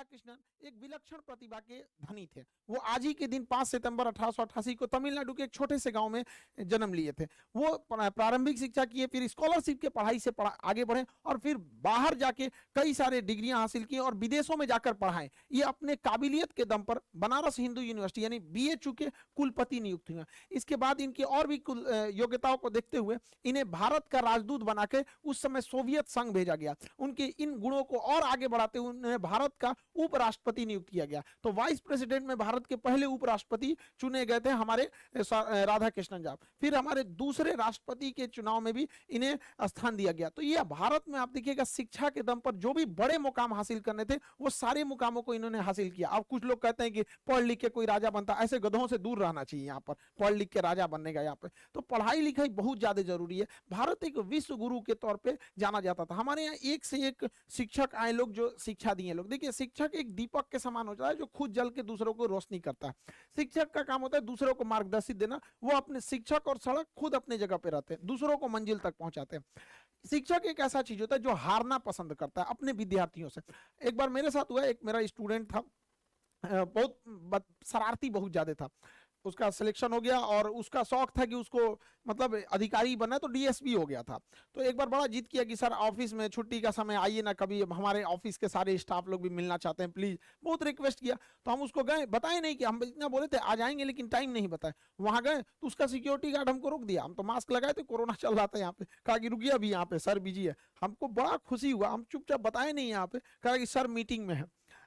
राधाकृष्णन एक विलक्षण प्रतिभा के धनी थे। वो आज ही के दिन 5 सितंबर 1888 को तमिलनाडु के एक छोटे से गांव में जन्म लिए थे। वो प्रारंभिक शिक्षा किए, फिर स्कॉलरशिप के पढ़ाई से आगे बढ़े और फिर बाहर जाके कई सारे डिग्रियां हासिल की और विदेशों में जाकर पढ़ाए। ये अपने काबिलियत के दम पर बनारस हिंदू यूनिवर्सिटी यानी BHU के कुलपति नियुक्त हुए। इसके बाद इनकी और भी योग्यताओं को देखते हुए इन्हें भारत का राजदूत बनाकर उस समय सोवियत संघ भेजा गया। उनके इन गुणों को और आगे बढ़ाते हुए उन्हें भारत का उपराष्ट्रपति नियुक्त किया गया। तो वाइस प्रेसिडेंट में भारत के पहले उपराष्ट्रपति चुने गए थे हमारे राधाकृष्णन जी। फिर हमारे दूसरे राष्ट्रपति के चुनाव में भी इन्हें स्थान दिया गया। तो ये भारत में आप देखिएगा शिक्षा के दम पर जो भी बड़े मुकाम हासिल करने थे वो सारे मुकामों को इन्होंने हासिल किया। अब कुछ लोग कहते हैं कि पढ़ लिख के कोई राजा बनता, ऐसे गधों से दूर रहना चाहिए। यहाँ पर पढ़ लिख के राजा बनने का यहाँ पे तो पढ़ाई लिखाई बहुत ज्यादा जरूरी है। भारत एक विश्व गुरु के तौर पे जाना जाता था। हमारे यहाँ एक से एक शिक्षक आए लोग जो शिक्षा दिए लोग। देखिए शिक्षक एक दीपक के समान होता है जो खुद जल के दूसरों को रोशनी करता है। शिक्षक का काम होता है दूसरों को मार्गदर्शित देना। वो अपने शिक्षक और सड़क खुद अपने जगह पे रहते हैं, दूसरों को मंजिल तक पहुंचाते हैं। शिक्षक एक ऐसा चीज होता है जो हारना पसंद करता है अपने विद्यार्थियों से। एक बार मेरे साथ हुआ, एक मेरा स्टूडेंट था, बहुत शरारती बहुत ज्यादा था। उसका सिलेक्शन हो गया और उसका शौक था कि उसको मतलब अधिकारी बनना, तो DSP हो गया था। तो एक बार बड़ा जिद किया कि सर ऑफिस में छुट्टी का समय आइए ना कभी, हमारे ऑफिस के सारे स्टाफ लोग भी मिलना चाहते हैं प्लीज। बहुत रिक्वेस्ट किया तो हम उसको गए, बताए नहीं कि हम इतना बोले थे आ जाएंगे लेकिन टाइम नहीं बताए। वहां गए तो उसका सिक्योरिटी गार्ड हमको रोक दिया। हम तो मास्क लगाए थे, कोरोना चल रहा था यहाँ पे। कहा कि रुकिए अभी यहाँ पे सर बिजी है। हमको बड़ा खुशी हुआ, हम चुपचाप बताए नहीं यहाँ पे। कहा कि सर मीटिंग में है।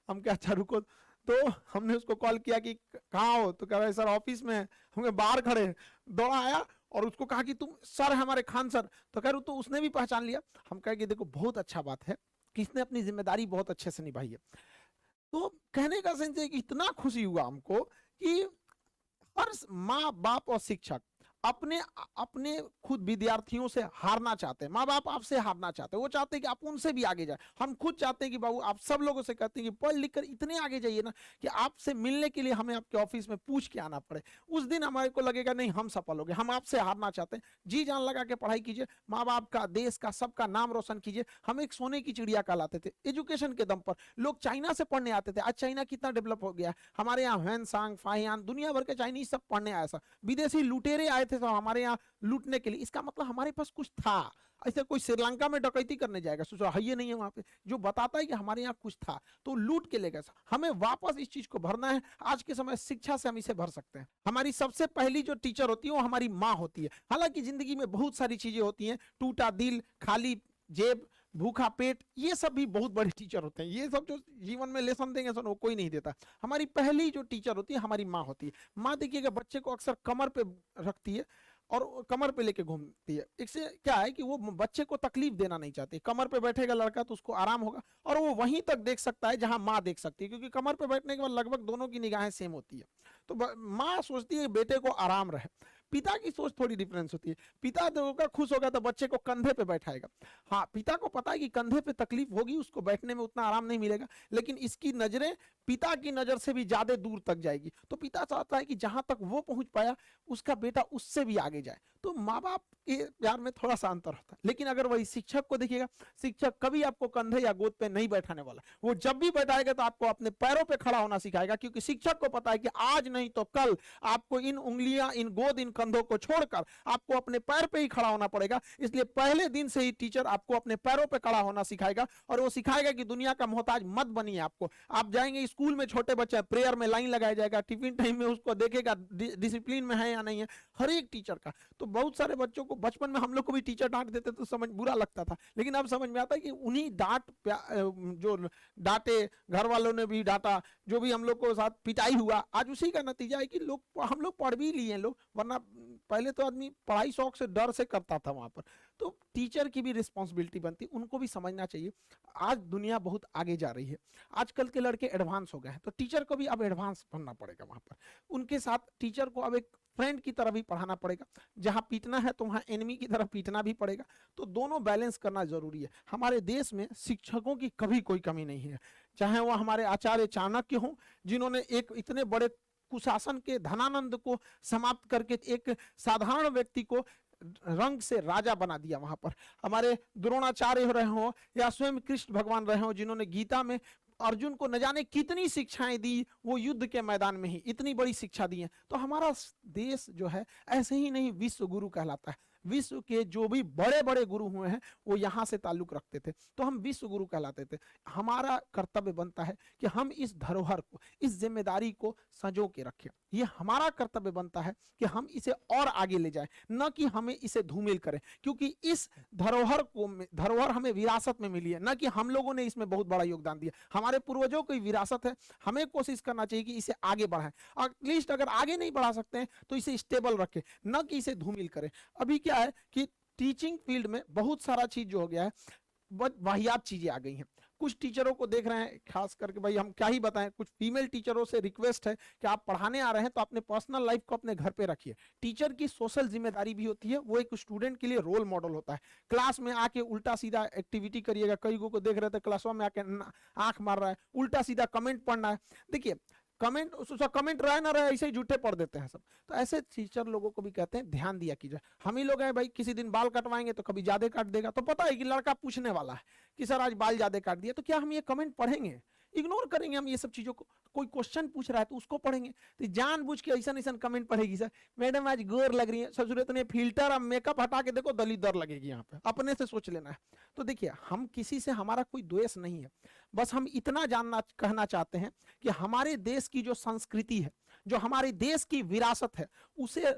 हम क्या अच्छा रुको। तो हमने उसको कॉल किया कि कहाँ हो, तो कह रहे सर ऑफिस में है। हमें बाहर खड़े हैं। दौड़ा आया और उसको कहा कि तुम सर हमारे खान सर। तो कह रहे तो उसने भी पहचान लिया। हम कहे कि देखो बहुत अच्छा बात है कि इसने अपनी जिम्मेदारी बहुत अच्छे से निभाई है। तो कहने का सेंस है कि इतना खुशी हुआ हमको कि हर माँ बाप और शिक्षक अपने अपने खुद विद्यार्थियों से हारना चाहते हैं। माँ बाप आपसे हारना चाहते हैं, वो चाहते हैं कि आप उनसे भी आगे जाए। हम खुद चाहते हैं कि बाबू आप सब लोगों से कहते हैं कि पढ़ लिख कर इतने आगे जाइए ना कि आपसे मिलने के लिए हमें आपके ऑफिस में पूछ के आना पड़े। उस दिन हमारे को लगेगा नहीं हम सफल हो गए। हम आपसे हारना चाहते हैं। जी जान लगा के पढ़ाई कीजिए, माँ बाप का, देश का, सबका नाम रोशन कीजिए। हम एक सोने की चिड़िया कहलाते थे एजुकेशन के दम पर। लोग चाइना से पढ़ने आते थे, आज चाइना कितना डेवलप हो गया। हमारे यहाँ ह्वेनसांग, फाहियान, दुनिया भर के चाइनीज सब पढ़ने आए। विदेशी लुटेरे आए थे तो हमारे यहाँ लूटने के लिए। इसका मतलब हमारे पास कुछ था। ऐसे कोई श्रीलंका में डकैती करने जाएगा, सोचो है ये नहीं है वहां पे, जो बताता है कि हमारे यहाँ कुछ था तो लूट के ले गए। हमें वापस इस चीज को भरना है। आज के समय शिक्षा से हम इसे भर सकते हैं। हमारी सबसे पहली जो टीचर होती है वो हमारी माँ होती है। हालांकि जिंदगी में बहुत सारी चीजें होती हैं, टूटा दिल, खाली जेब, भूखा पेट, ये सब भी बहुत बड़े टीचर होते हैं। ये सब जो जीवन में लेसन देंगे सर वो कोई नहीं देता। हमारी पहली जो टीचर होती है हमारी माँ होती है। माँ देखिएगा बच्चे को अक्सर कमर पे रखती है और कमर पे लेके घूमती है। इससे क्या है कि वो बच्चे को तकलीफ देना नहीं चाहती। कमर पे बैठेगा लड़का तो उसको आराम होगा और वो वहीं तक देख सकता है जहां माँ देख सकती है, क्योंकि कमर पे बैठने के बाद लगभग दोनों की निगाहें सेम होती है। तो माँ सोचती है बेटे को आराम रहे। पिता की सोच थोड़ी डिफरेंस होती है। पिता होगा खुश होगा तो बच्चे को कंधे पे बैठाएगा। हाँ, पिता को पता है कि कंधे पे तकलीफ होगी, उसको बैठने में उतना आराम नहीं मिलेगा, लेकिन इसकी नजरें पिता की नजर से भी ज्यादा दूर तक जाएगी। तो पिता चाहता है कि जहां तक वो पहुंच पाया उसका बेटा उससे भी आगे जाए। तो माँ बाप के प्यार में थोड़ा सा अंतर होता है। लेकिन अगर वही शिक्षक को देखिएगा, शिक्षक कभी आपको कंधे या गोद पे नहीं बैठाने वाला। वो जब भी बैठाएगा तो आपको अपने पैरों पे खड़ा होना सिखाएगा, क्योंकि शिक्षक को पता है कि आज नहीं तो कल आपको इन उंगलियां, इन गोद, इन कंधों को छोड़कर आपको अपने पैर पे ही खड़ा होना पड़ेगा। इसलिए पहले दिन से ही टीचर आपको अपने पैरों पे खड़ा होना सिखाएगा और वो सिखाएगा कि दुनिया का मोहताज मत बनिए। आपको आप जाएंगे स्कूल में, छोटे बच्चे प्रेयर में लाइन लगाया जाएगा, टिफिन टाइम में उसको देखेगा डिसिप्लिन में है या नहीं है, हर एक टीचर का। तो बहुत सारे बच्चों को बचपन में हम लोग को भी टीचर डांट देते तो समझ बुरा लगता था, लेकिन अब समझ में आता है कि उन्हीं जो डांटे, घर वालों ने भी डांटा, जो भी हम लोग को साथ पिटाई हुआ, आज उसी का नतीजा है कि हम लोग पढ़ भी लिए लोग। वरना पहले तो आदमी पढ़ाई शौक से डर से करता था वहां पर। तो टीचर की भी रिस्पॉन्सिबिलिटी बनती, उनको भी समझना चाहिए। आज दुनिया बहुत आगे जा रही है, आजकल के लड़के एडवांस हो गए हैं, तो टीचर को भी अब एडवांस बनना पड़ेगा वहां पर। उनके साथ टीचर को अब एक फ्रेंड की तरह भी पढ़ाना पड़ेगा। जहां पीटना है तो वहां एनिमी की तरह पीटना भी पड़ेगा। तो दोनों बैलेंस करना जरूरी है। हमारे देश में शिक्षकों की कभी कोई कमी नहीं है, चाहे वो हमारे आचार्य चाणक्य हों, जिन्होंने एक इतने बड़े कुशासन के धनानंद को समाप्त करके एक साधारण व्यक्ति को रंग से राजा बना दिया। वहां पर हमारे द्रोणाचार्य रहे हो या स्वयं कृष्ण भगवान रहे हो, जिन्होंने गीता में अर्जुन को न जाने कितनी शिक्षाएं दी, वो युद्ध के मैदान में ही इतनी बड़ी शिक्षा दी है। तो हमारा देश जो है ऐसे ही नहीं विश्व गुरु कहलाता है। विश्व के जो भी बड़े बड़े गुरु हुए हैं वो यहाँ से ताल्लुक रखते थे, तो हम विश्व गुरु कहलाते थे। हमारा कर्तव्य बनता है कि हम इस धरोहर को, इस जिम्मेदारी को संजो के रखें। ये हमारा कर्तव्य बनता है कि हम इसे और आगे ले जाएं, न कि हमें इसे धूमिल करें, क्योंकि इस धरोहर हमें विरासत में मिली है, न कि हम लोगों ने इसमें बहुत बड़ा योगदान दिया। हमारे पूर्वजों की विरासत है, हमें कोशिश करना चाहिए कि इसे आगे बढ़ाएं। एटलीस्ट अगर आगे नहीं बढ़ा सकते हैं तो इसे स्टेबल रखें, न कि इसे धूमिल करें। अभी क्या है कि टीचिंग फील्ड में बहुत सारा चीज जो हो गया है, वाहियात चीजें आ गई हैं। कुछ टीचरों को देख रहे हैं, खास करके भाई हम क्या ही बताएं, कुछ फीमेल टीचरों से रिक्वेस्ट है कि आप पढ़ाने आ रहे हैं तो अपने पर्सनल लाइफ को अपने घर पे रखिए। टीचर की सोशल जिम्मेदारी भी होती है, वो एक स्टूडेंट के लिए रोल मॉडल होता है। क्लास में आके उल्टा सीधा एक्टिविटी करिएगा, कई को देख रहे थे क्लासों में आके आंख मार रहा है, उल्टा सीधा कमेंट पढ़ना है। देखिए कमेंट रहे ना रहे ऐसे ही झूठे पढ़ देते हैं सब। तो ऐसे टीचर लोगों को भी कहते हैं ध्यान दिया कीजिए। हम ही लोग हैं भाई, किसी दिन बाल कटवाएंगे तो कभी ज्यादा काट देगा, तो पता है कि लड़का पूछने वाला है कि सर आज बाल ज्यादा काट दिया, तो क्या हम ये कमेंट पढ़ेंगे? इग्नोर करेंगे हम ये सब चीजों को। कोई क्वेश्चन पूछ रहा है तो उसको पढ़ेंगे, तो जानबूझ के ऐसा ऐसा कमेंट पढ़ेगी, सर मैडम आज गोर लग रही है, ससुरे ने फिल्टर और मेकअप हटा के देखो दलिदर लगेगी, यहाँ पे अपने से सोच लेना है। तो देखिए हम किसी से, हमारा कोई द्वेष नहीं है, बस हम इतना कहना चाहते हैं कि हमारे देश की जो संस्कृति है, जो हमारे देश की विरासत है, उसे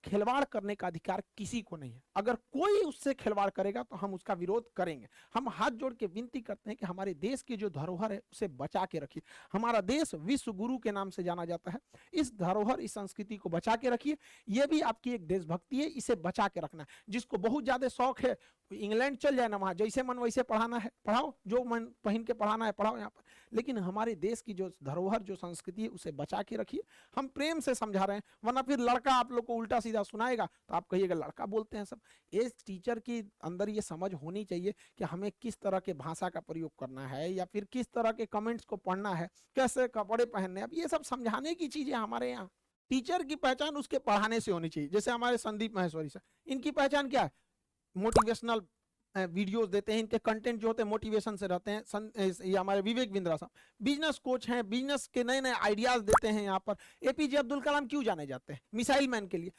खिलवाड़ करने का अधिकार किसी को नहीं है। अगर कोई उससे खिलवाड़ करेगा तो हम उसका विरोध करेंगे। हम हाथ जोड़ के विनती करते हैं कि हमारे देश की जो धरोहर है उसे बचा के रखिए। हमारा देश विश्व गुरु के नाम से जाना जाता है। इस धरोहर, इस संस्कृति को बचा के रखिए। यह भी आपकी एक देशभक्ति है, इसे बचा के रखना है। जिसको बहुत ज्यादा शौक है इंग्लैंड चल जाए ना, वहां जैसे मन वैसे पढ़ाना है पढ़ाओ, जो मन पहन के पढ़ाना है पढ़ाओ यहाँ पर, लेकिन हमारे देश की जो धरोहर, जो संस्कृति है, उसे बचा के रखिए। हम प्रेम से समझा रहे हैं, वरना फिर लड़का आप लोग को उल्टा सीधा सुनाएगा तो आप कहिएगा लड़का बोलते हैं सब। इस टीचर के अंदर ये समझ होनी चाहिए कि हमें किस तरह के भाषा का प्रयोग करना है, या फिर किस तरह के कमेंट्स को पढ़ना है, कैसे कपड़े पहनने। अब ये सब समझाने की चीजें हमारे यहाँ। टीचर की पहचान उसके पढ़ाने से होनी चाहिए। जैसे हमारे संदीप महेश्वरी सर, इनकी पहचान क्या है? मोटिवेशनल वीडियोस देते हैं, इनके कंटेंट जो होते हैं मोटिवेशन से रहते हैं। ये हमारे विवेक बिंद्रा साहब बिजनेस कोच हैं, बिजनेस के नए नए आइडियाज देते हैं। यहाँ पर एपीजे अब्दुल कलाम क्यों जाने जाते हैं? मिसाइल मैन के लिए।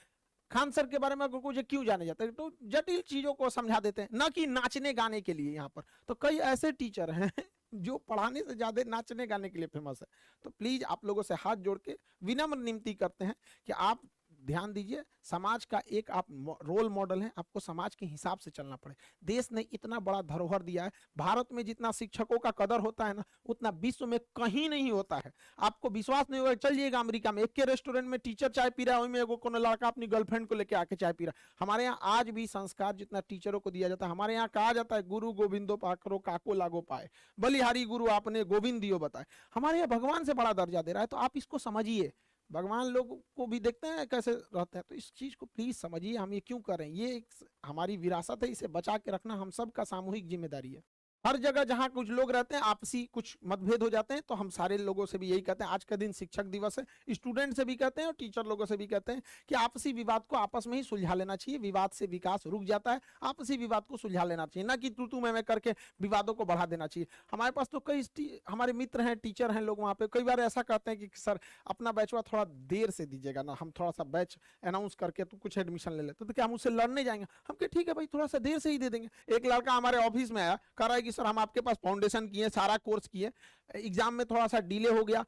खान सर के बारे में कुछ क्यों जाने जाते हैं? तो जटिल चीजों को समझा देते हैं, ना कि नाचने गाने के लिए। यहाँ पर तो कई ऐसे टीचर हैं जो पढ़ाने से ज्यादा नाचने गाने के लिए फेमस है। तो प्लीज आप लोगों से हाथ जोड़ के विनम्र विनती करते हैं कि आप ध्यान दीजिए। समाज का एक आप रोल मॉडल हैं, आपको समाज के हिसाब से चलना पड़े। देश ने इतना बड़ा धरोहर दिया है। भारत में जितना शिक्षकों का कदर होता है ना, उतना विश्व में कहीं नहीं होता है। आपको विश्वास नहीं होगा, चलिएगा अमेरिका में, एक के रेस्टोरेंट में टीचर चाय पी रहा है, में कोनो लड़का अपनी गर्लफ्रेंड को लेकर आके चाय पी रहा है। हमारे यहाँ आज भी संस्कार जितना टीचरों को दिया जाता है, हमारे यहाँ कहा जाता है गुरु गोविंदो पाकरो काको लागो पाए, बलिहारी गुरु आपने गोविंद दियो बताए। हमारे यहाँ भगवान से बड़ा दर्जा दे रहा है। तो आप इसको समझिए। भगवान लोग को भी देखते हैं कैसे रहते हैं, तो इस चीज को प्लीज समझिए। हम ये क्यों कर रहे हैं, ये एक हमारी विरासत है, इसे बचा के रखना हम सब का सामूहिक जिम्मेदारी है। हर जगह जहां कुछ लोग रहते हैं, आपसी कुछ मतभेद हो जाते हैं, तो हम सारे लोगों से भी यही कहते हैं। आज का दिन शिक्षक दिवस है, स्टूडेंट से भी कहते हैं और टीचर लोगों से भी कहते हैं कि आपसी विवाद को आपस में ही सुलझा लेना चाहिए। विवाद से विकास रुक जाता है, आपसी विवाद को सुलझा लेना चाहिए, ना कि तू मैं करके विवादों को बढ़ा देना चाहिए। हमारे पास तो कई हमारे मित्र हैं, टीचर हैं लोग, वहाँ पे कई बार ऐसा कहते हैं कि सर अपना बैचवा थोड़ा देर से दीजिएगा ना, हम थोड़ा सा बैच अनाउंस करके तो कुछ एडमिशन ले लेते, तो क्या हम उससे लड़ने जाएंगे? हम कहे ठीक है भाई, थोड़ा सा देर से ही दे देंगे। एक लड़का हमारे ऑफिस में आया, कह रहा है कि सर हम आपके पास फाउंडेशन किए, सारा कोर्स किए, एग्जाम में थोड़ा सा डिले हो गया,